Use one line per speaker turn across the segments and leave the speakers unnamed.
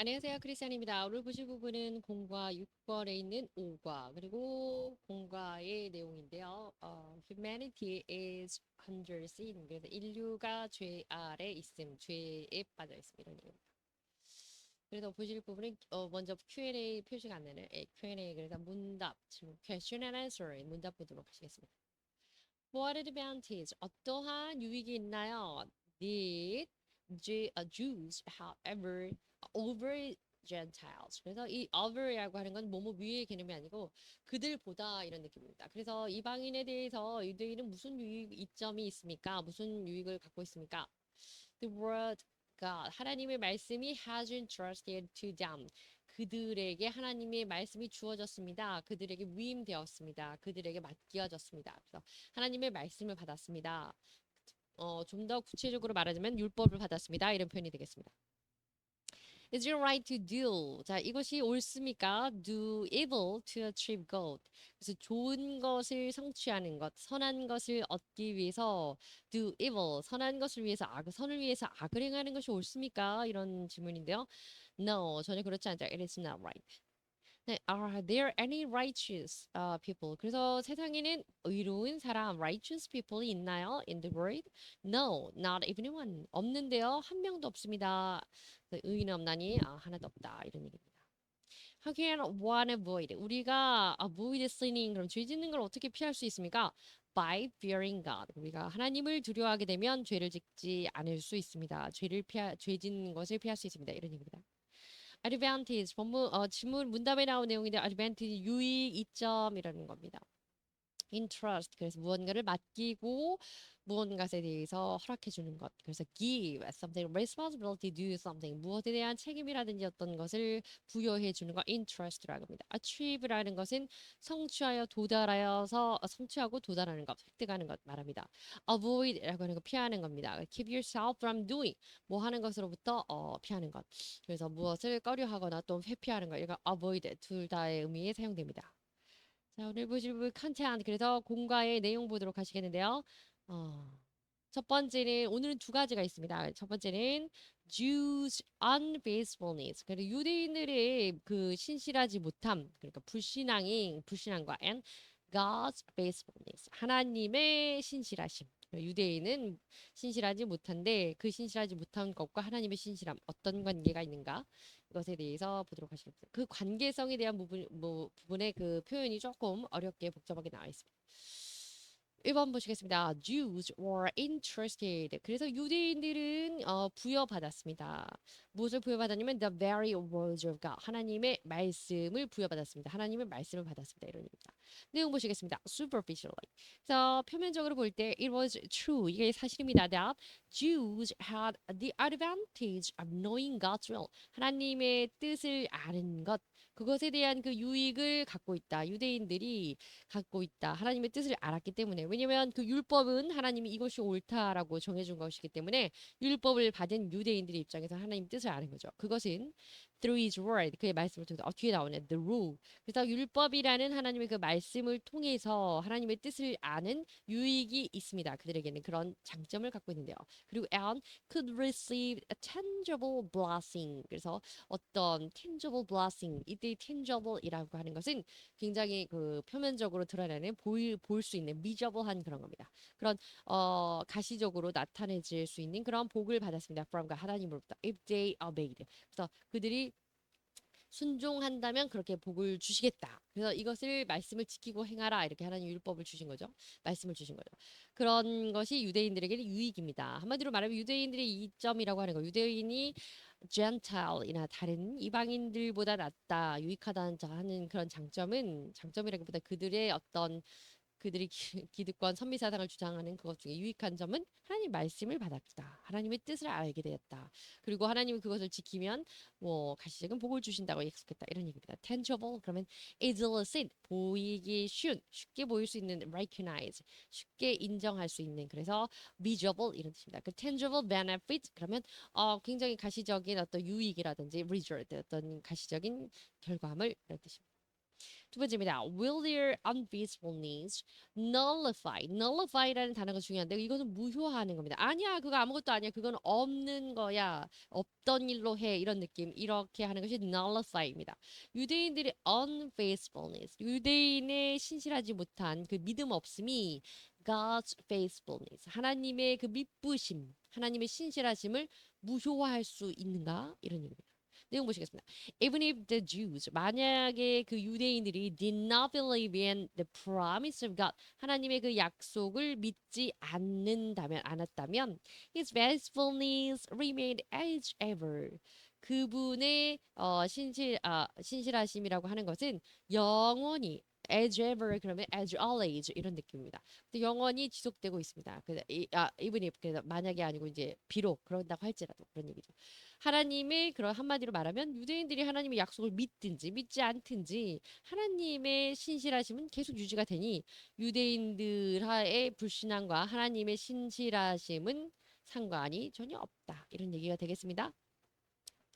안녕하세요. 크리스찬입니다. 오늘 보실 부분은 공과 6권에 있는 5과 그리고 공과의 내용인데요. Humanity is under sin. 그래서 인류가 죄 아래 있음, 죄에 빠져 있습니다. 그래서 보실 부분은 먼저 Q&A 표시가 안 되는 Q&A 그래서 문답, 질문, question and answer 문답 보도록 하시겠습니다. What advantage? 어떠한 유익이 있나요? Did Jews, however, over Gentiles. 그래서 이 over라고 하는 건 뭐뭐 위의 개념이 아니고 그들보다 이런 느낌입니다. 그래서 이방인에 대해서 유대인은 무슨 유익 이점이 있습니까? 무슨 유익을 갖고 있습니까? The word God, 하나님의 말씀이 has entrusted to them. 그들에게 하나님의 말씀이 주어졌습니다. 그들에게 위임되었습니다. 그들에게 맡겨졌습니다. 그래서 하나님의 말씀을 받았습니다. 좀 더 구체적으로 말하자면 율법을 받았습니다. 이런 표현이 되겠습니다. Is it right to do? 자, 이것이 옳습니까? Do evil to achieve good. 그래서 좋은 것을 성취하는 것, 선한 것을 얻기 위해서 do evil, 선한 것을 위해서 선을 위해서 악을 행하는 것이 옳습니까? 이런 질문인데요. No, 전혀 그렇지 않다. It is not right. 네, are there any righteous people? 그래서 세상에는 의로운 사람, righteous people이 있나요? In the world? No, not even one. 없는데요. 한 명도 없습니다. 의인은 없나니 하나도 없다. 이런 얘기입니다. How can one avoid? 우리가 avoid sinning 그럼 죄 짓는 걸 어떻게 피할 수 있습니까? By fearing God. 우리가 하나님을 두려워하게 되면 죄를 짓지 않을 수 있습니다. 죄 짓는 것을 피할 수 있습니다. 이런 얘기입니다. advantage 질문 문답에 나온 내용인데 advantage 유익 이점이라는 겁니다. interest 그래서 무언가를 맡기고 무언가에 대해서 허락해 주는 것. 그래서 give something responsibility do something 무엇에 대한 책임이라든지 어떤 것을 부여해 주는 것 interest라고 합니다. achieve라는 것은 성취하여 도달하여서 성취하고 도달하는 것, 획득하는 것 말합니다. avoid라고 하는 거 피하는 겁니다. keep yourself from doing 뭐 하는 것으로부터 피하는 것. 그래서 무엇을 꺼려하거나 또 회피하는 것. 이거 avoid 둘 다의 의미에 사용됩니다. 자, 오늘 보실 분 컨텐츠 그래서 공과의 내용 보도록 하시겠는데요. 어, 첫 번째는 오늘은 두 가지가 있습니다. 첫 번째는 Jews unfaithfulness. 그리고 유대인들의 그 신실하지 못함, 그러니까 불신앙과 and God's faithfulness. 하나님의 신실하심. 유대인은 신실하지 못한데 그 신실하지 못한 것과 하나님의 신실함 어떤 관계가 있는가? 것에 대해서 보도록 하시겠습니다. 그 관계성에 대한 부분의 그 표현이 조금 어렵게 복잡하게 나와 있습니다. 1번 보시겠습니다. Jews were interested. 그래서 유대인들은 부여받았습니다. 무엇을 부여받았냐면 the very words of God. 하나님의 말씀을 부여받았습니다. 하나님의 말씀을 받았습니다. 이런 얘기입니다. 내용 보시겠습니다. Superficially. 그래서 표면적으로 볼 때 it was true. 이게 사실입니다. That Jews had the advantage of knowing God's will. 하나님의 뜻을 아는 것. 그것에 대한 그 유익을 갖고 있다. 유대인들이 갖고 있다. 하나님의 뜻을 알았기 때문에. 왜냐면 그 율법은 하나님이 이것이 옳다라고 정해준 것이기 때문에 율법을 받은 유대인들의 입장에서 하나님 뜻을 아는 거죠. 그것은 through his word 그의 말씀을 통해서 뒤에 나오는 the rule 그래서 율법이라는 하나님의 그 말씀을 통해서 하나님의 뜻을 아는 유익이 있습니다. 그들에게는 그런 장점을 갖고 있는데요. 그리고 and could receive a tangible blessing 그래서 어떤 tangible blessing 이때 tangible이라고 하는 것은 굉장히 그 표면적으로 드러나는 볼 수 있는 미저블한 그런 겁니다. 그런 가시적으로 나타내질 수 있는 그런 복을 받았습니다. from God 하나님으로부터 if they obeyed. 그래서 그들이 순종한다면 그렇게 복을 주시겠다. 그래서 이것을 말씀을 지키고 행하라 이렇게 하나님 율법을 주신 거죠. 말씀을 주신 거죠. 그런 것이 유대인들에게는 유익입니다. 한마디로 말하면 유대인들의 이점이라고 하는 거. 유대인이 젠타일이나 다른 이방인들보다 낫다, 유익하다 하는 그런 장점이라기보다 그들의 어떤 그들이 기득권 선미사상을 주장하는 그것 중에 유익한 점은 하나님 말씀을 받았다. 하나님의 뜻을 알게 되었다. 그리고 하나님이 그것을 지키면 뭐 가시적인 복을 주신다고 약속했다. 이런 얘기입니다. tangible 그러면 easily seen 보이기 쉬운 쉽게 보일 수 있는 recognize 쉽게 인정할 수 있는 그래서 visible 이런 뜻입니다. 그 tangible benefit 그러면 굉장히 가시적인 어떤 유익이라든지 result 어떤 가시적인 결과물 이런 뜻입니다. 두 번째입니다. Will their unfaithfulness nullify? nullify라는 단어가 중요한데 이것은 무효화하는 겁니다. 아니야, 그거 아무것도 아니야. 그건 없는 거야. 없던 일로 해. 이런 느낌. 이렇게 하는 것이 nullify입니다. 유대인들의 unfaithfulness, 유대인의 신실하지 못한 그 믿음 없음이 God's faithfulness, 하나님의 그 믿부심, 하나님의 신실하심을 무효화할 수 있는가? 이런 얘기입니다. 내용 보시겠습니다. Even if the Jews, 만약에 그 유대인들이 did not believe in the promise of God, 하나님의 그 약속을 믿지 않았다면, his faithfulness remained as ever. 그분의 신실하심이라고 하는 것은 영원히 as ever 그러면 as always 이런 느낌입니다. 영원히 지속되고 있습니다. 그래서 even if 그래서 만약에 아니고 이제 비록 그런다고 할지라도 그런 얘기죠. 하나님의 그런 한마디로 말하면 유대인들이 하나님의 약속을 믿든지 믿지 않든지 하나님의 신실하심은 계속 유지가 되니 유대인들의 불신앙과 하나님의 신실하심은 상관이 전혀 없다. 이런 얘기가 되겠습니다.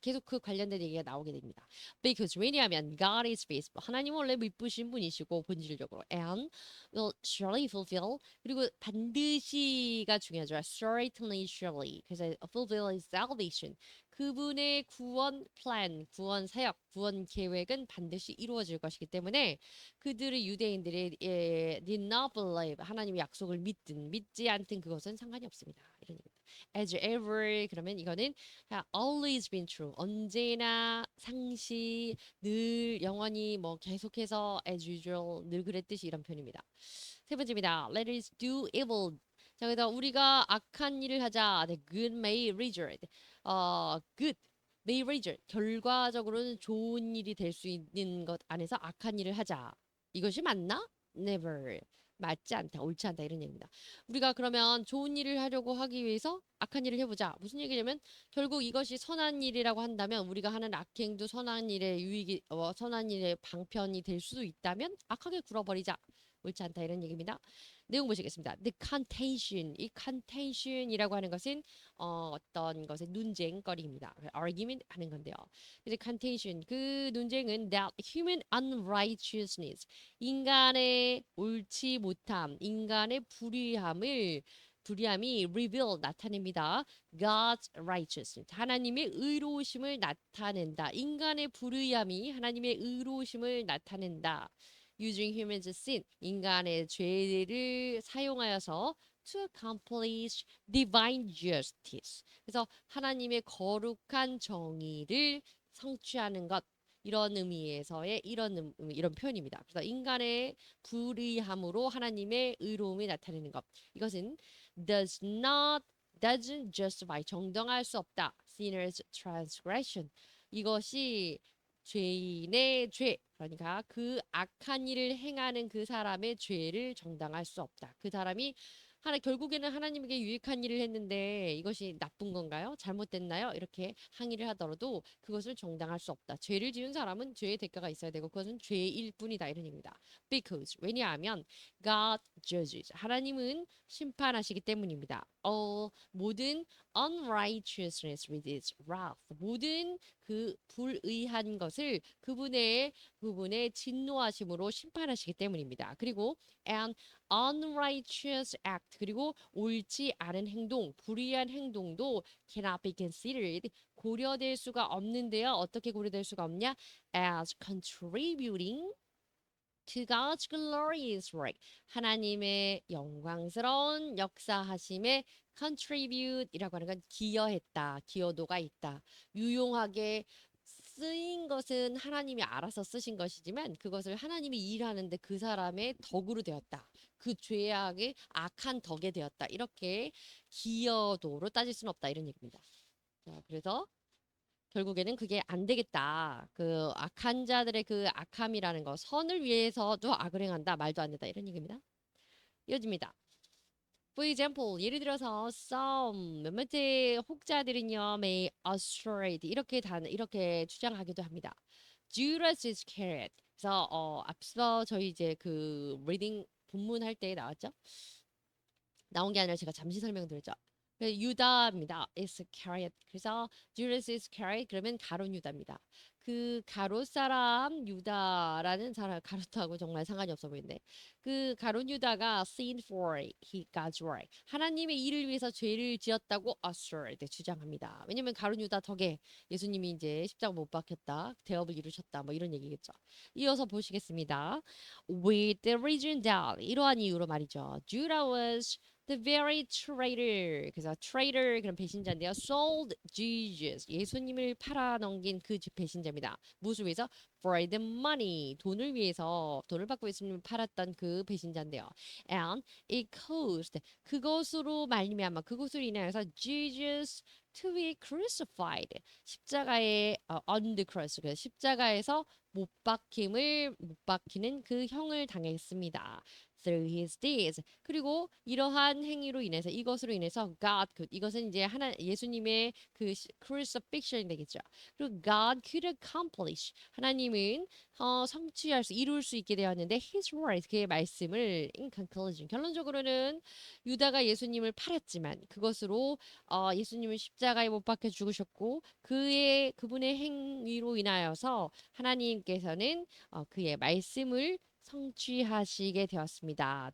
계속 그 관련된 얘기가 나오게 됩니다. Because 왜냐하면 God is faithful. 하나님은 원래 믿으신 분이시고 본질적으로 and will surely fulfill 그리고 반드시가 중요하죠. Certainly, surely. 그래서 fulfill his salvation. 그분의 구원 플랜, 구원 사역, 구원 계획은 반드시 이루어질 것이기 때문에 그들의 유대인들이 did not believe 하나님의 약속을 믿든 믿지 않든 그것은 상관이 없습니다. 이런 얘기입니다. As ever 그러면 이거는 always been true. 언제나 상시 늘 영원히 뭐 계속해서 as usual 늘 그랬듯이 이런 표현입니다. 세 번째입니다. Let us do evil. 자, 그래서 우리가 악한 일을 하자. The good may result. good may result. 결과적으로는 좋은 일이 될 수 있는 것 안에서 악한 일을 하자. 이것이 맞나? Never. 맞지 않다, 옳지 않다 이런 얘기입니다. 우리가 그러면 좋은 일을 하려고 하기 위해서 악한 일을 해보자. 무슨 얘기냐면 결국 이것이 선한 일이라고 한다면 우리가 하는 악행도 선한 일의 선한 일의 방편이 될 수도 있다면 악하게 굴어버리자. 옳지 않다 이런 얘기입니다. 내용 보시겠습니다. The contention, 이 contention이라고 하는 것은 어떤 것의 논쟁거리입니다. argument 하는 건데요. 그래서 contention, 그 논쟁은 that human unrighteousness, 인간의 옳지 못함, 인간의 불의함이 reveal 나타냅니다. God's righteousness, 하나님의 의로우심을 나타낸다. 인간의 불의함이 하나님의 의로우심을 나타낸다. Using human's sin, 인간의 죄를 사용하여서 to accomplish divine justice. 그래서 하나님의 거룩한 정의를 성취하는 것. 이런 의미에서의 이런 표현입니다. 그래서 인간의 불의함으로 하나님의 의로움이 나타내는 것. 이것은 doesn't justify 정당할 수 없다. Sinners transgression. 이것이 죄인의 죄, 그러니까 그 악한 일을 행하는 그 사람의 죄를 정당할 수 없다. 그 사람이 결국에는 하나님에게 유익한 일을 했는데 이것이 나쁜 건가요? 잘못됐나요? 이렇게 항의를 하더라도 그것을 정당할 수 없다. 죄를 지은 사람은 죄의 대가가 있어야 되고 그것은 죄일 뿐이다. 이런 얘기입니다. Because 왜냐하면 God judges, 하나님은 심판하시기 때문입니다. 모든 unrighteousness with its wrath, 모든 그 불의한 것을 그분의 진노하심으로 심판하시기 때문입니다. 그리고 and unrighteous act, 그리고 옳지 않은 행동, 불의한 행동도 cannot be considered, 고려될 수가 없는데요. 어떻게 고려될 수가 없냐? As contributing to God's glorious work, 하나님의 영광스러운 역사하심에 contribute이라고 하는 건 기여했다, 기여도가 있다. 유용하게 쓰인 것은 하나님이 알아서 쓰신 것이지만 그것을 하나님이 일하는데 그 사람의 덕으로 되었다. 그 죄악의 악한 덕에 되었다. 이렇게 기여도로 따질 수는 없다. 이런 얘기입니다. 자, 그래서 결국에는 그게 안 되겠다. 그 악한 자들의 그 악함이라는 거, 선을 위해서도 악을 행한다. 말도 안 된다. 이런 얘기입니다. 이어집니다. For example, 예를 들어서 some 몇몇의 혹자들은요, may assert 이렇게 주장하기도 합니다. Judas Iscariot. 그래서 앞서 저희 이제 그 리딩 본문 할 때 나왔죠? 나온 게 아니라 제가 잠시 설명드렸죠. 유다입니다. Iscariot. 그래서 Judas Iscariot 그러면 가룟 유다입니다. 그 가롯 사람 유다라는 사람 가롯하고 정말 상관이 없어 보이는데 그 가롯 유다가 sin for he God's right 하나님의 일을 위해서 죄를 지었다고 assert 주장합니다. 왜냐면 가롯 유다 덕에 예수님이 이제 십자가 못 박혔다 대업을 이루셨다 뭐 이런 얘기겠죠. 이어서 보시겠습니다. With the reason that 이러한 이유로 말이죠. Judah was the very traitor. 그래서 traitor 그런 배신자인데요. sold Jesus. 예수님을 팔아 넘긴 그 배신자입니다. 무엇을 위해서? for the money. 돈을 위해서 돈을 받고 예수님을 팔았던 그 배신자인데요. and it caused 그것으로 말미암아 그것으로 인하여서 Jesus to be crucified. 십자가에 on the cross. 그래서 십자가에서 못 박히는 그 형을 당했습니다. through his deeds. 그리고 이러한 행위로 인해서 이것으로 인해서 God 이것은 이제 하나 예수님의 그 crucifixion이 되겠죠. 그리고 God could accomplish 하나님은 성취할 수 이룰 수 있게 되었는데 his word 그의 말씀을 in conclusion 결론적으로는 유다가 예수님을 팔았지만 그것으로 예수님은 십자가에 못 박혀 죽으셨고 그분의 행위로 인하여서 하나님께서는 그의 말씀을 성취하시게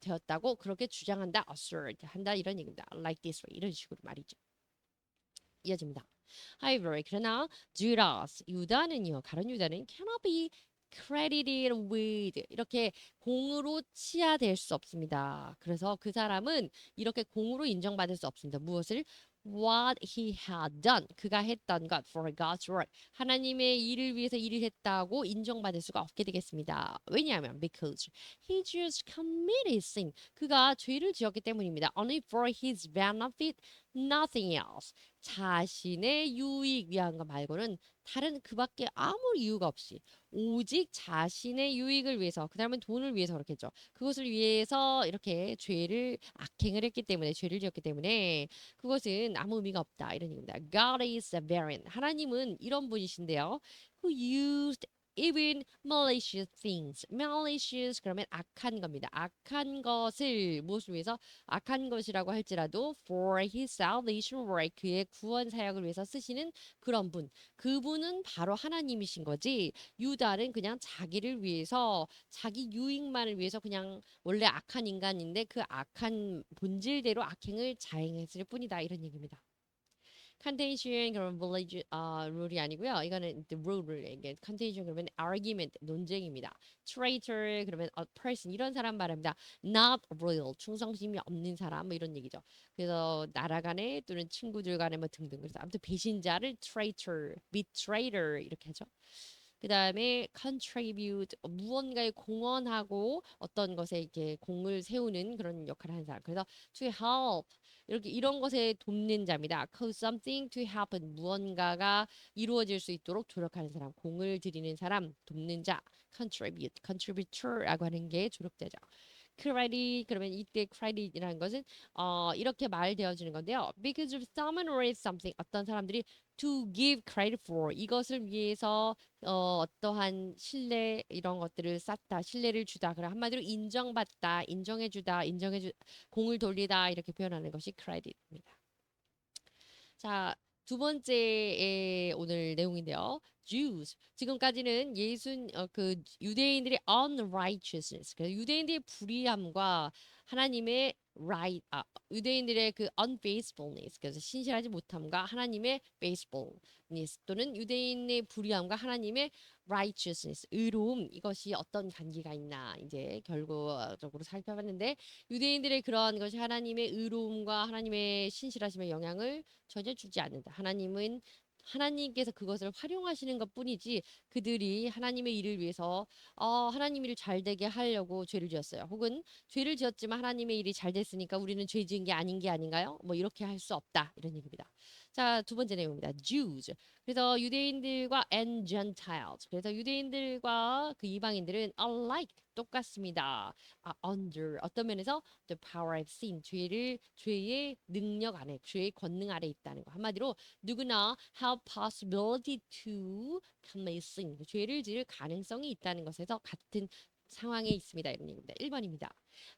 되었다고 그렇게 주장한다 assert 한다 이런 얘기입니다. like this way 이런 식으로 말이죠. 이어집니다. However 그러나 Judas 유다는요 가론 유다는 cannot be credited with 이렇게 공으로 치하될 수 없습니다. 그래서 그 사람은 이렇게 공으로 인정받을 수 없습니다. 무엇을? What he had done. 그가 했던 것 for God's work. 하나님의 일을 위해서 일을 했다고 인정받을 수가 없게 되겠습니다. 왜냐하면 because he just committed sin. 그가 죄를 지었기 때문입니다. Only for his benefit, nothing else. 자신의 유익 위한 것 말고는 다른 그밖에 아무 이유가 없이 오직 자신의 유익을 위해서 그 다음은 돈을 위해서 그렇겠죠. 그것을 위해서 이렇게 악행을 했기 때문에 죄를 지었기 때문에 그것은 아무 의미가 없다 이런 얘기입니다. God is a variant. 하나님은 이런 분이신데요. Who used even malicious things. malicious 그러면 악한 겁니다. 악한 것을 무엇을 위해서? 악한 것이라고 할지라도 for his salvation work 그의 구원 사역을 위해서 쓰시는 그런 분. 그분은 바로 하나님이신 거지. 유다는 그냥 자기를 위해서 자기 유익만을 위해서 그냥 원래 악한 인간인데 그 악한 본질대로 악행을 자행했을 뿐이다 이런 얘기입니다. 컨텐션 그러면 village 룰이 아니고요. 이거는 the rule 이게 컨텐션 그러면 argument 논쟁입니다. traitor 그러면 a person 이런 사람 말합니다. not real 충성심이 없는 사람 뭐 이런 얘기죠. 그래서 나라 간에 또는 친구들 간에 뭐 등등 그래서 아무튼 배신자를 traitor, betrayer 이렇게 하죠. 그 다음에 contribute 무언가에 공헌하고 어떤 것에 이렇게 공을 세우는 그런 역할을 하는 사람. 그래서 to help 이렇게 이런 것에 돕는 자입니다. cause something to happen 무언가가 이루어질 수 있도록 조력하는 사람, 공을 들이는 사람, 돕는 자, contributor라고 하는 게 조력되죠. credit 그러면 이때 credit이라는 것은 이렇게 말되어지는 건데요. Because of someone or something 어떤 사람들이 to give credit for 이것을 위해서 어떠한 신뢰 이런 것들을 쌓다 신뢰를 주다 그럼 한마디로 인정받다 인정해주다 공을 돌리다 이렇게 표현하는 것이 credit입니다. 자, 두 번째의 오늘 내용인데요. Jews. 지금까지는 그 유대인들의 unrighteousness. 그래서 유대인들의 불의함과 하나님의 유대인들의 그 unfaithfulness. 그래서 신실하지 못함과 하나님의 faithfulness 또는 유대인의 불의함과 하나님의 righteousness, 의로움 이것이 어떤 관계가 있나 이제 결과적으로 살펴봤는데 유대인들의 그러한 것이 하나님의 의로움과 하나님의 신실하심에 영향을 전혀 주지 않는다. 하나님께서 그것을 활용하시는 것뿐이지 그들이 하나님의 일을 위해서 하나님 일을 잘 되게 하려고 죄를 지었어요. 혹은 죄를 지었지만 하나님의 일이 잘 됐으니까 우리는 죄 지은 게 아닌 게 아닌가요? 뭐 이렇게 할 수 없다. 이런 얘기입니다. 자, 두 번째 내용입니다. Jews. 그래서 유대인들과 and Gentiles. 그래서 유대인들과 그 이방인들은 alike 똑같습니다. under 어떤 면에서 the power of sin 죄의 능력 아래 죄의 권능 아래 있다는 거. 한마디로 누구나 have possibility to commit sin 죄를 지을 가능성이 있다는 것에서 같은 상황에 있습니다. 이런 얘기입니다. 1번입니다.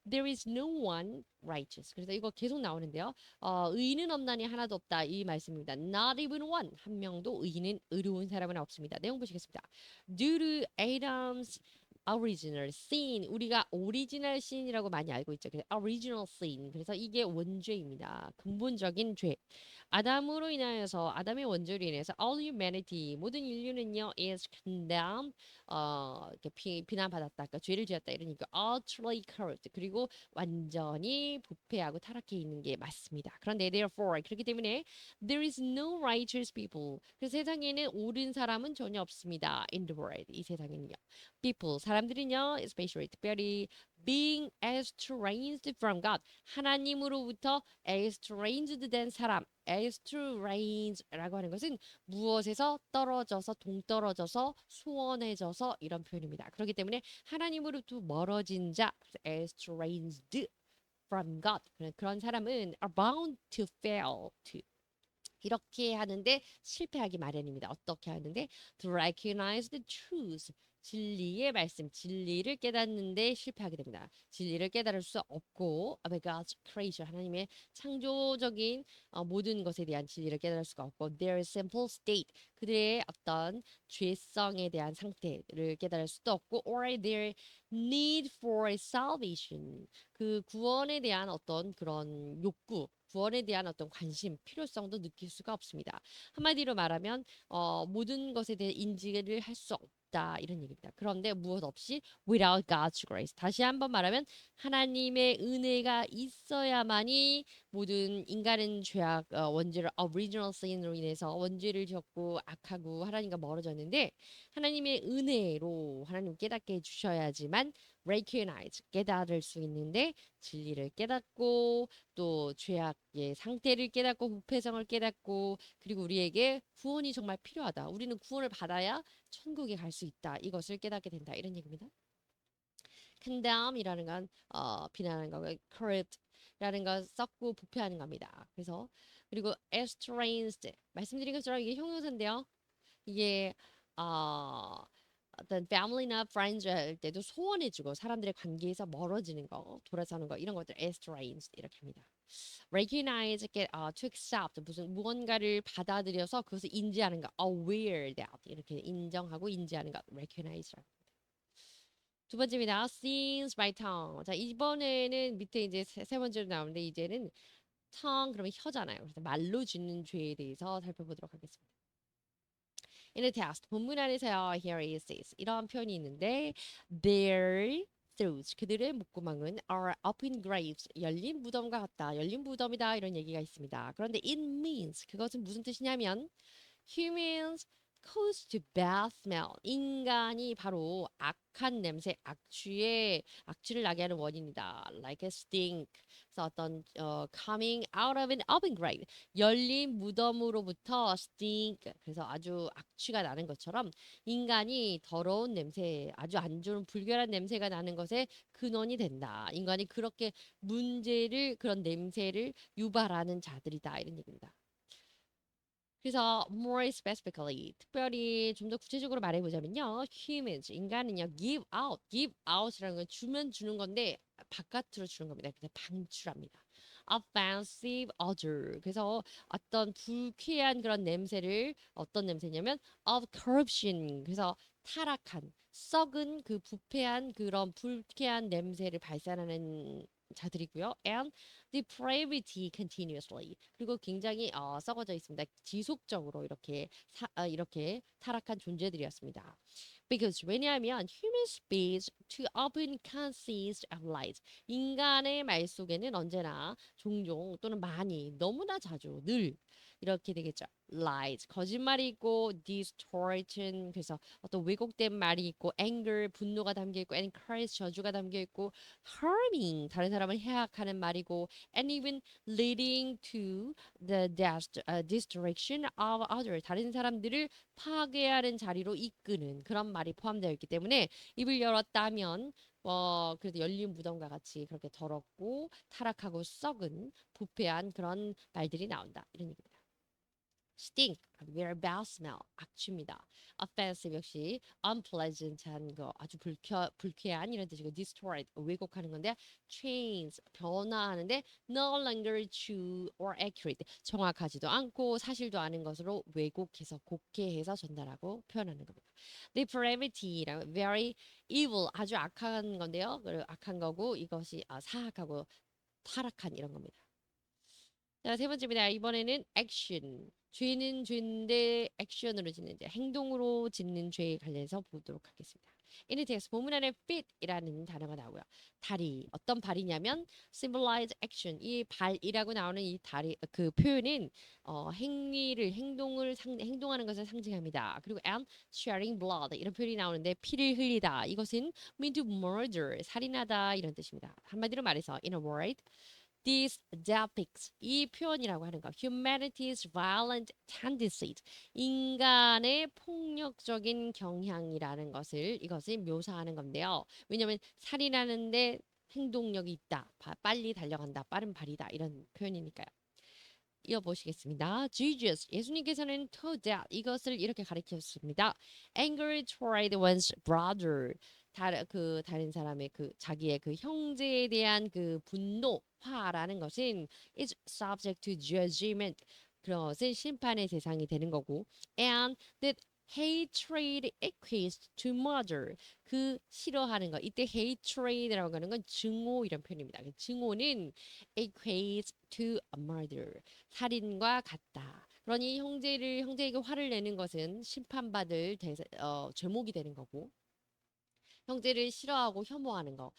There is no one righteous. 그래서 이거 계속 나오는데요. 의인은 없나니 하나도 없다 이 말씀입니다. Not even one. 한 명도 의인은 의로운 사람은 없습니다. 내용 보시겠습니다. Due to Adam's original sin. 우리가 오리지널 신이라고 많이 알고 있죠. 그래서 original sin. 그래서 이게 원죄입니다. 근본적인 죄. 아담으로 인하여서 아담의 원죄로 인해서 all humanity 모든 인류는요 is condemned 이렇게 비난받았다. 그러니까 죄를 지었다 이런 얘기고 utterly corrupt 그리고 완전히 부패하고 타락해 있는 게 맞습니다. 그런데 therefore 그렇기 때문에 there is no righteous people. 그래서 세상에는 옳은 사람은 전혀 없습니다. in the world 이 세상에는요. people 사람들은요 especially 특별히 being estranged from God 하나님으로부터 estranged 된 사람 estranged라고 하는 것은 무엇에서 떨어져서 동떨어져서 소원해져서 이런 표현입니다. 그렇기 때문에 하나님으로부터 멀어진 자 estranged from God 그런 사람은 are bound to fail to 이렇게 하는데 실패하기 마련입니다. 어떻게 하는데 to recognize the truth 진리의 말씀, 진리를 깨닫는데 실패하게 됩니다. 진리를 깨달을 수 없고 about God's creation 하나님의 창조적인 모든 것에 대한 진리를 깨달을 수가 없고 their simple state 그들의 어떤 죄성에 대한 상태를 깨달을 수도 없고 or their need for salvation 그 구원에 대한 어떤 그런 욕구 구원에 대한 어떤 관심, 필요성도 느낄 수가 없습니다. 한마디로 말하면 모든 것에 대해 인지를 할 수 없다 이런 얘기입니다. 그런데 무엇 없이 without God's grace. 다시 한번 말하면 하나님의 은혜가 있어야만이 모든 인간은 죄악 원죄를 original sin으로 인해서 원죄를 지었고 악하고 하나님과 멀어졌는데 하나님의 은혜로 하나님 깨닫게 해주셔야지만 recognize 깨달을 수 있는데 진리를 깨닫고 또 죄악의 상태를 깨닫고 부패성을 깨닫고 그리고 우리에게 구원이 정말 필요하다. 우리는 구원을 받아야 천국에 갈 수 있다. 이것을 깨닫게 된다. 이런 얘기입니다. condemn이라는 건 비난하는 거고 corrupt라는 건 썩고 부패하는 겁니다. 그래서 그리고 estranged 말씀드린 것처럼 이게 형용사인데요. 이게 어떤 family나 friends 할 때도 소원해주고 사람들의 관계에서 멀어지는 거, 돌아서는 거 이런 것들 estranged 이렇게 합니다. recognize, get, to accept 무슨 무언가를 받아들여서 그것을 인지하는 거, aware that 이렇게 인정하고 인지하는 것, recognize라고. 두 번째입니다. since by tongue. 자 이번에는 밑에 이제 세 번째로 나오는데 이제는 tongue 그러면 혀잖아요. 그래서 말로 짓는 죄에 대해서 살펴보도록 하겠습니다. In the text, 본문 안에서요, here is this. 이런 표현이 있는데, their throats, 그들의 목구멍은 are open graves, 열린 무덤과 같다. 열린 무덤이다. 이런 얘기가 있습니다. 그런데 it means, 그것은 무슨 뜻이냐면, humans cause to bad smell. 인간이 바로 악한 냄새, 악취를 나게 하는 원인이다. Like a stink. 그래서 어떤 coming out of an open grave. 열린 무덤으로부터 stink. 그래서 아주 악취가 나는 것처럼 인간이 더러운 냄새, 아주 안 좋은 불결한 냄새가 나는 것에 근원이 된다. 인간이 그렇게 그런 냄새를 유발하는 자들이다. 이런 얘기입니다. 그래서 more specifically 특별히 좀 더 구체적으로 말해보자면요, humans 인간은요 give out이라는 건 주면 주는 건데 바깥으로 주는 겁니다. 그래서 방출합니다. offensive odor 그래서 어떤 불쾌한 그런 냄새를 어떤 냄새냐면 of corruption 그래서 타락한 썩은 그 부패한 그런 불쾌한 냄새를 발산하는 자들이고요. and depravity continuously 그리고 굉장히 썩어져 있습니다. 지속적으로 이렇게 타락한 존재들이었습니다. Because 왜냐하면 human speech too often consists of lies. 인간의 말 속에는 언제나 종종 또는 많이 너무나 자주 늘 이렇게 되겠죠. lies 거짓말이 있고 distortion 그래서 어떤 왜곡된 말이 있고 anger 분노가 담겨 있고 and curse 저주가 담겨 있고 harming 다른 사람을 해악하는 말이고 and even leading to the destruction of others 다른 사람들을 파괴하는 자리로 이끄는 그런 말이 포함되어 있기 때문에 입을 열었다면 그래도 열린 무덤과 같이 그렇게 더럽고 타락하고 썩은 부패한 그런 말들이 나온다 이런 얘기입니다. stink, very bad smell, 악취입니다. offensive 역시 unpleasant한 거, 아주 불쾌한 이런 뜻이고 distort, 왜곡하는 건데 change, 변화하는데 no longer true or accurate, 정확하지도 않고 사실도 아닌 것으로 왜곡해서 곡해해서 전달하고 표현하는 겁니다. depravity, very evil, 아주 악한 건데요. 악한 거고 이것이 사악하고 타락한 이런 겁니다. 자, 세 번째입니다. 이번에는 액션. 죄는 죄인데 액션으로 짓는 죄, 행동으로 짓는 죄에 관련해서 보도록 하겠습니다. In 텍스트 본문 안에 fit이라는 단어가 나오고요. 다리, 어떤 발이냐면 symbolize action. 이 발이라고 나오는 이 다리 그 표현은 행동하는 것을 상징합니다. 그리고 and sharing blood 이런 표현이 나오는데 피를 흘리다. 이것은 mean to murder, 살인하다 이런 뜻입니다. 한마디로 말해서 in a word This depicts 이 표현이라고 하는 거 humanity's violent tendencies 인간의 폭력적인 경향이라는 이것을 묘사하는 건데요. 왜냐하면 살인하는데 행동력이 있다. 빨리 달려간다. 빠른 발이다. 이런 표현이니까요. 이어보시겠습니다. Jesus, 예수님께서는 told that 이것을 이렇게 가르쳤습니다. Anger toward one's brother. 다른 사람의 자기의 형제에 대한 분노, 화라는 것은 is subject to judgment. 그것은 심판의 대상이 되는 거고, and that hatred equates to murder. 싫어하는 거. 이때 hatred라고 하는 건 증오 이런 표현입니다. 증오는 equates to murder. 살인과 같다. 그러니 형제에게 화를 내는 것은 심판받을 죄목이 되는 거고, 형제를 싫어하고 혐오하는 것,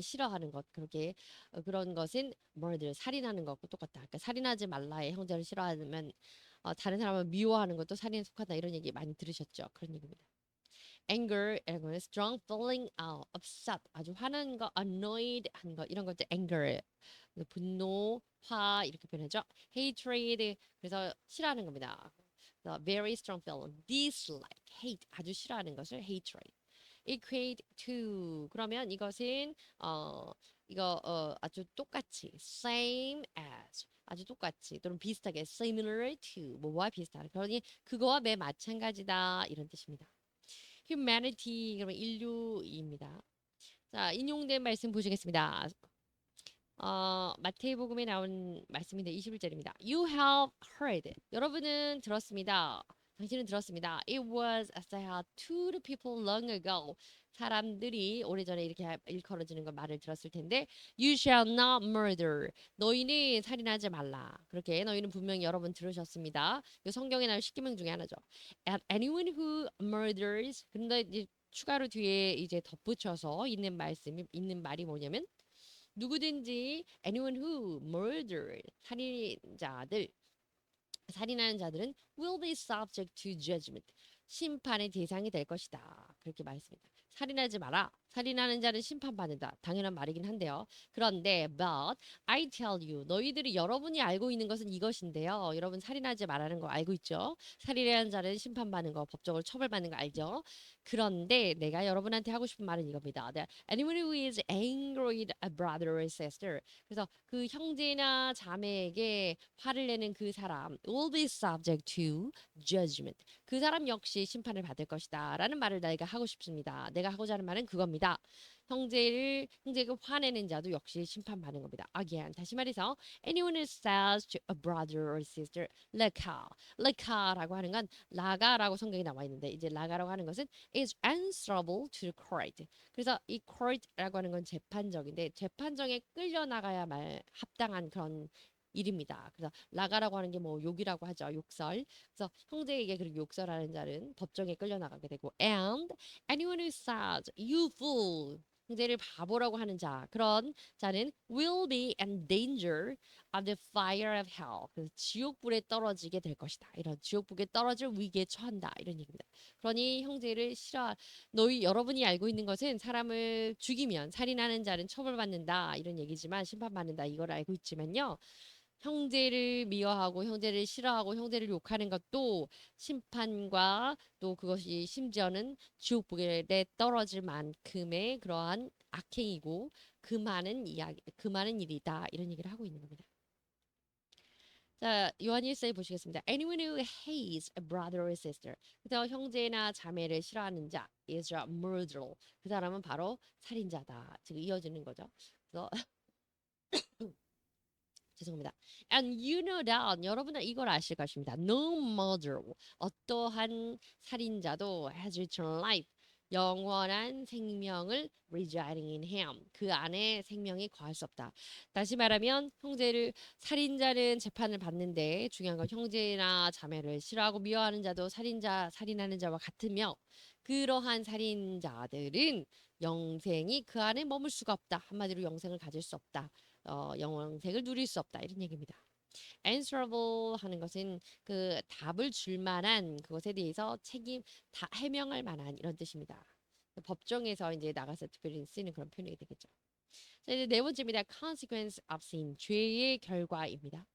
싫어하는 것, 그런 것은 murder, 살인하는 것과 똑같다. 그러니까 살인하지 말라의 형제를 싫어하면 다른 사람을 미워하는 것도 살인에 속한다. 이런 얘기 많이 들으셨죠? 그런 얘기입니다. anger 이런 거는 strong feeling upset 아주 화난 거, annoyed 한 거 이런 것들 anger 분노, 화 이렇게 표현하죠. hatred 그래서 싫어하는 겁니다. 그래서 very strong feeling, dislike, hate 아주 싫어하는 것을 hatred. equate to 그러면 이것은 아주 똑같이 same as 아주 똑같이 또는 비슷하게 similar to 뭐와 비슷하다. 그러니 그거와 매 마찬가지다 이런 뜻입니다. humanity 그러면 인류입니다. 자, 인용된 말씀 보시겠습니다. 마태복음에 나온 말씀인데 21절입니다. You have heard. 여러분은 들었습니다. 당신은 들었습니다. It was said to the people long ago. 사람들이 오래전에 이렇게 일컬어지는 걸 말을 들었을 텐데 You shall not murder. 너희는 살인하지 말라. 그렇게 너희는 분명히 여러 번 들으셨습니다. 이 성경에 나온 10계명 중에 하나죠. And anyone who murders. 근데 이제 추가로 뒤에 이제 덧붙여서 있는 말이 뭐냐면 누구든지 anyone who murdered 살인하는 자들은 will be subject to judgment. 심판의 대상이 될 것이다. 그렇게 말했습니다. 살인하지 마라. 살인하는 자는 심판받는다. 당연한 말이긴 한데요. 그런데 but I tell you 여러분이 알고 있는 것은 이것인데요. 여러분 살인하지 말라는 거 알고 있죠? 살인하는 자는 심판받는 거, 법적으로 처벌받는 거 알죠? 그런데 내가 여러분한테 하고 싶은 말은 이겁니다. That anyone who is angry at a brother or sister. 그래서 그 형제나 자매에게 화를 내는 그 사람 will be subject to judgment. 그 사람 역시 심판을 받을 것이다. 라는 말을 내가 하고 싶습니다. 내가 하고자 하는 말은 그겁니다. 형제에게 화내는 자도 역시 심판받는 겁니다. Again, 다시 말해서 anyone who says to a brother or sister, 라가라고 하는 건 라가라고 성경에 나와 있는데 이제 라가라고 하는 것은 is answerable to the court. 그래서 이 court라고 하는 건 재판정인데 재판정에 끌려나가야만 합당한 그런 일입니다. 그래서 라가라고 하는 게 뭐 욕이라고 하죠. 욕설. 그래서 형제에게 그렇게 욕설하는 자는 법정에 끌려나가게 되고 and anyone who says you fool 형제를 바보라고 하는 그런 자는 will be in danger of the fire of hell. 그래서 지옥불에 떨어지게 될 것이다. 이런 지옥불에 떨어질 위기에 처한다. 이런 얘기입니다. 그러니 형제를 여러분이 알고 있는 것은 사람을 죽이면 살인하는 자는 처벌받는다. 이런 얘기지만 심판받는다. 이걸 알고 있지만요. 형제를 미워하고 형제를 싫어하고 형제를 욕하는 것도 심판과 또 그것이 심지어는 지옥불에 떨어질 만큼의 그러한 악행이고 그 많은 일이다 이런 얘기를 하고 있는 겁니다. 자, 요한일서에 보시겠습니다. Anyone who hates a brother or sister. 그래서 형제나 자매를 싫어하는 자 is a murderer. 그 사람은 바로 살인자다. 지금 이어지는 거죠. 그래서 죄송합니다. And you know that 여러분은 이걸 아실 것입니다. No murderer. 어떠한 살인자도 has eternal life. 영원한 생명을 residing in him. 그 안에 생명이 거할 수 없다. 다시 말하면 형제를 살인자는 재판을 받는데 중요한 건 형제나 자매를 싫어하고 미워하는 자도 살인자, 살인하는 자와 같으며 그러한 살인자들은 영생이 그 안에 머물 수가 없다. 한마디로 영생을 가질 수 없다. 영생을 누릴 수 없다 이런 얘기입니다. answerable 하는 것은 그 답을 줄 만한 그것에 대해서 해명할 만한 이런 뜻입니다. 법정에서 이제 나가서 특별히 쓰는 그런 표현이 되겠죠. 자, 이제 네 번째입니다. consequence of sin, 죄의 결과입니다.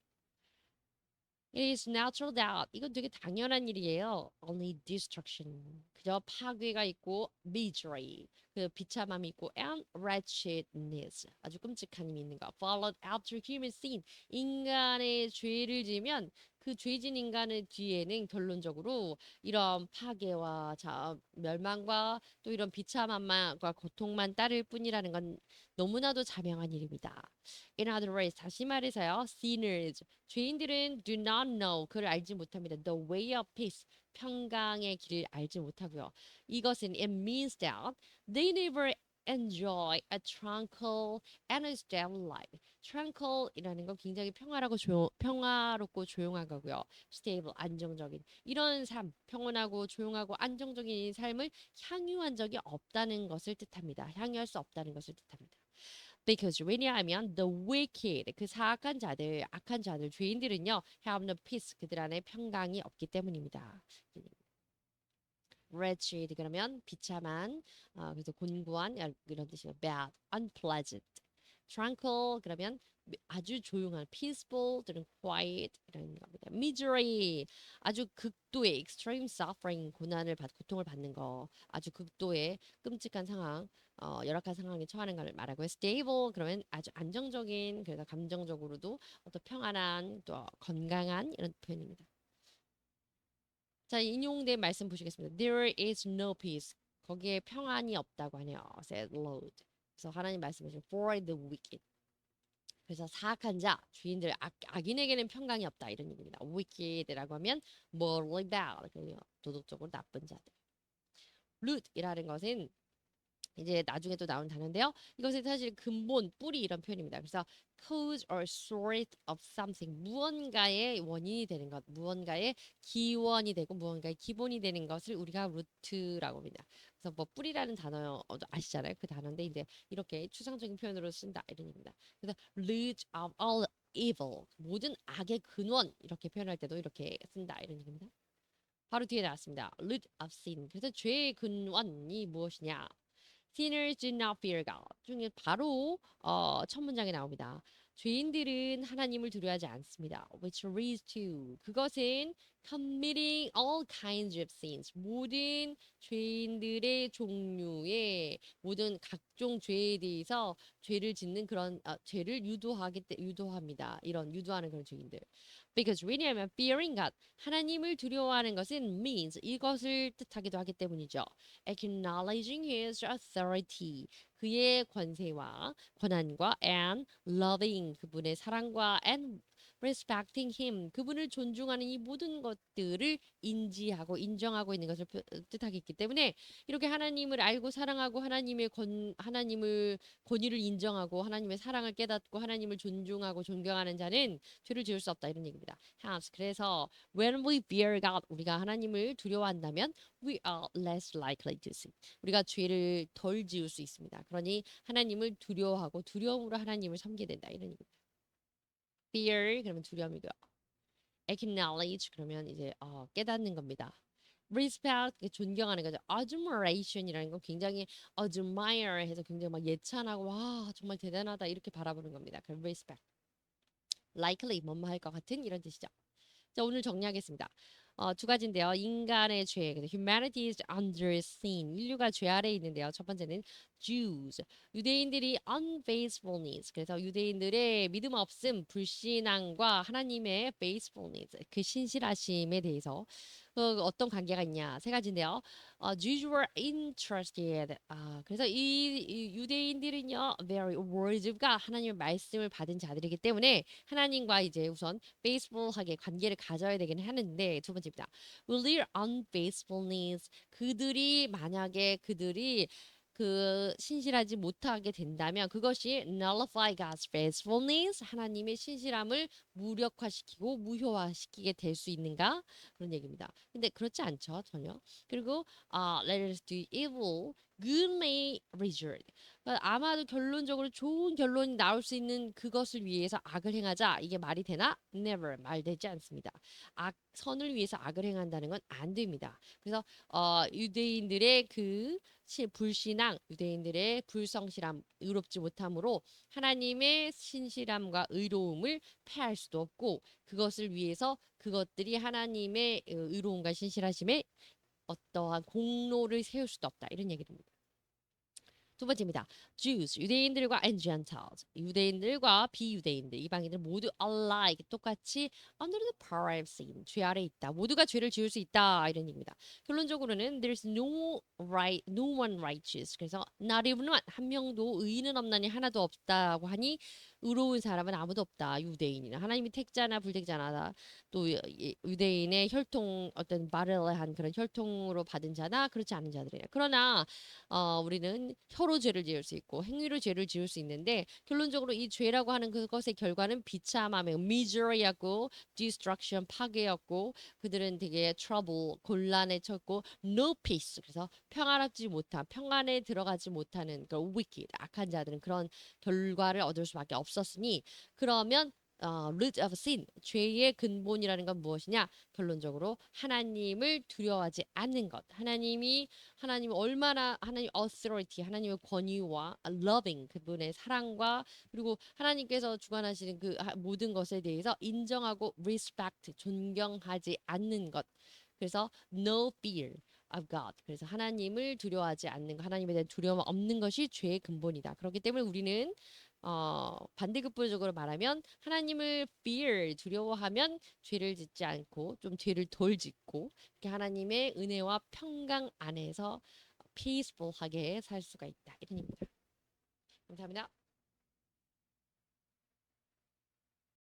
It is natural that 이건 되게 당연한 일이에요. Only destruction. 그저 파괴가 있고 misery. 그 비참함이 있고 and wretchedness. 아주 끔찍한 힘이 있는 거. Followed after human sin. 인간의 죄를 지으면 그 죄진 인간의 뒤에는 결론적으로 이런 파괴와 멸망과 또 이런 비참함과 고통만 따를 뿐이라는 건 너무나도 자명한 일입니다. In other words, 다시 말해서요. sinners. 죄인들은 do not know. 그를 알지 못합니다. The way of peace. 평강의 길을 알지 못하고요. 이것은 it means that they never enjoy a tranquil and a stable life. tranquil이라는 건 굉장히 평화롭고 조용한 거고요. stable, 안정적인 이런 삶, 평온하고 조용하고 안정적인 삶을 향유한 적이 없다는 것을 뜻합니다. 향유할 수 없다는 것을 뜻합니다. Because 왜냐하면 the wicked 그 사악한 자들, 악한 자들, 죄인들은요 have no peace 그들 안에 평강이 없기 때문입니다. wretched 그러면 비참한, 그래서 곤고한 이런 뜻이에요. bad, unpleasant. tranquil 그러면 아주 조용한 peaceful 또는 quiet 이런 겁니다. misery 아주 극도의 extreme suffering 고통을 받는 거 아주 극도의 끔찍한 상황 열악한 상황에 처하는 걸 말하고요. stable 그러면 아주 안정적인 그래서 감정적으로도 어떤 평안한 또 건강한 이런 표현입니다. 자, 인용된 말씀 보시겠습니다. There is no peace. 거기에 평안이 없다고 하네요. said Lord. 그래서 하나님 말씀하시죠. For the wicked. 그래서 사악한 자, 주인들, 악인에게는 평강이 없다 이런 얘기입니다. wicked라고 하면 morally bad, 도덕적으로 나쁜 자들. root이라는 것은 이제 나중에 또 나온 단어인데요. 이것은 사실 근본, 뿌리 이런 표현입니다. 그래서 cause or source of something 무언가의 원인이 되는 것, 무언가의 기원이 되고 무언가의 기본이 되는 것을 우리가 루트라고 합니다. 그래서 뭐 뿌리라는 단어 아시잖아요. 그 단어인데 이제 이렇게 추상적인 표현으로 쓴다 이런 얘기입니다. 그래서 root of all evil 모든 악의 근원 이렇게 표현할 때도 이렇게 쓴다 이런 얘기입니다. 바로 뒤에 나왔습니다. root of sin. 그래서 죄의 근원이 무엇이냐? Sinners do not fear God. 중에 바로 첫 문장에 나옵니다. 죄인들은 하나님을 두려워하지 않습니다. Which leads to 그것은 committing all kinds of sins. 모든 죄인들의 종류의 모든 각종 죄에 대해서 죄를 짓는 그런 죄를 유도합니다. 이런 유도하는 그런 죄인들. Because 왜냐하면 fearing God 하나님을 두려워하는 것은 means 이것을 뜻하기도 하기 때문이죠. Acknowledging His authority 그의 권세와 권한과 and loving 그분의 사랑과 and respecting Him 그분을 존중하는 이 모든 것들을 인지하고 인정하고 있는 것을 뜻하기 때문에 이렇게 하나님을 알고 사랑하고 하나님을 권위를 인정하고 하나님의 사랑을 깨닫고 하나님을 존중하고 존경하는 자는 죄를 지을 수 없다 이런 얘기입니다. Hence 그래서 when we fear God 우리가 하나님을 두려워한다면 we are less likely to sin. 우리가 죄를 덜 지을 수 있습니다. 그러니 하나님을 두려워하고 두려움으로 하나님을 섬기게 된다 이런 얘기입니다. Fear 그러면 두려움이고요. Acknowledge 그러면 이제 깨닫는 겁니다. Respect 존경하는 거죠. Admiration이라는 건 굉장히 admire 해서 굉장히 막 예찬하고 와 정말 대단하다 이렇게 바라보는 겁니다. 그럼 respect. Likely 뭐뭐 할 것 같은 이런 뜻이죠. 자 오늘 정리하겠습니다. 두 가지인데요. 인간의 죄, humanity is under sin. 인류가 죄 아래에 있는데요. 첫 번째는 Jews. 유대인들이 unfaithfulness. 그래서 유대인들의 믿음 없음, 불신앙과 하나님의 faithfulness, 그 신실하심에 대해서 어떤 관계가 있냐? 세 가지인데요. Jews were interested. 그래서 이 유대인들은요, very words가 하나님의 말씀을 받은 자들이기 때문에 하나님과 이제 우선 faithful하게 관계를 가져야 되긴 하는데 두 번째입니다. Will their unfaithfulness 그들이 만약에 그들이 그 신실하지 못하게 된다면 그것이 nullify God's faithfulness 하나님의 신실함을 무력화시키고 무효화시키게 될 수 있는가 그런 얘기입니다. 근데 그렇지 않죠 전혀. 그리고 let us do evil good may result. 그러니까 아마도 결론적으로 좋은 결론이 나올 수 있는 그것을 위해서 악을 행하자 이게 말이 되나? Never 말되지 않습니다. 선을 위해서 악을 행한다는 건 안 됩니다. 그래서 유대인들의 그 불신앙, 유대인들의 불성실함, 의롭지 못함으로 하나님의 신실함과 의로움을 패할 수도 없고 그것을 위해서 그것들이 하나님의 의로움과 신실하심에 어떠한 공로를 세울 수도 없다. 이런 얘기입니다. 두 번째입니다. Jews, 유대인들과 and Gentiles, 유대인들과 비유대인들, 이방인들 모두 alike, 똑같이 under the power of sin, 죄 아래 있다. 모두가 죄를 지을 수 있다. 이런 얘기입니다. 결론적으로는 there's no one righteous. 그래서 not even one, 한 명도 의인은 없나니 하나도 없다고 하니 의로운 사람은 아무도 없다. 유대인이나 하나님이 택자나 불택자나 또 유대인의 혈통 어떤 바렐한 그런 혈통으로 받은 자나 그렇지 않은 자들이에요. 그러나 우리는 혀로 죄를 지을 수 있고 행위로 죄를 지을 수 있는데 결론적으로 이 죄라고 하는 그것의 결과는 비참함에 misery였고 destruction 파괴였고 그들은 되게 trouble 곤란에 쳤고 no peace 그래서 평안하지 못한 평안에 들어가지 못하는 그 wicked 악한 자들은 그런 결과를 얻을 수밖에 없었으니 그러면 root of sin 죄의 근본이라는 건 무엇이냐? 결론적으로 하나님을 두려워하지 않는 것. 하나님 얼마나 하나님 authority 하나님의 권위와 loving 그분의 사랑과 그리고 하나님께서 주관하시는 그 모든 것에 대해서 인정하고 respect 존경하지 않는 것. 그래서 no fear of God. 그래서 하나님을 두려워하지 않는 것, 하나님에 대한 두려움 없는 것이 죄의 근본이다. 그렇기 때문에 우리는 반대급부적으로 말하면 하나님을 fear 두려워하면 죄를 짓지 않고 좀 죄를 덜 짓고 이렇게 하나님의 은혜와 평강 안에서 peaceful하게 살 수가 있다. 이런 얘기입니다. 감사합니다.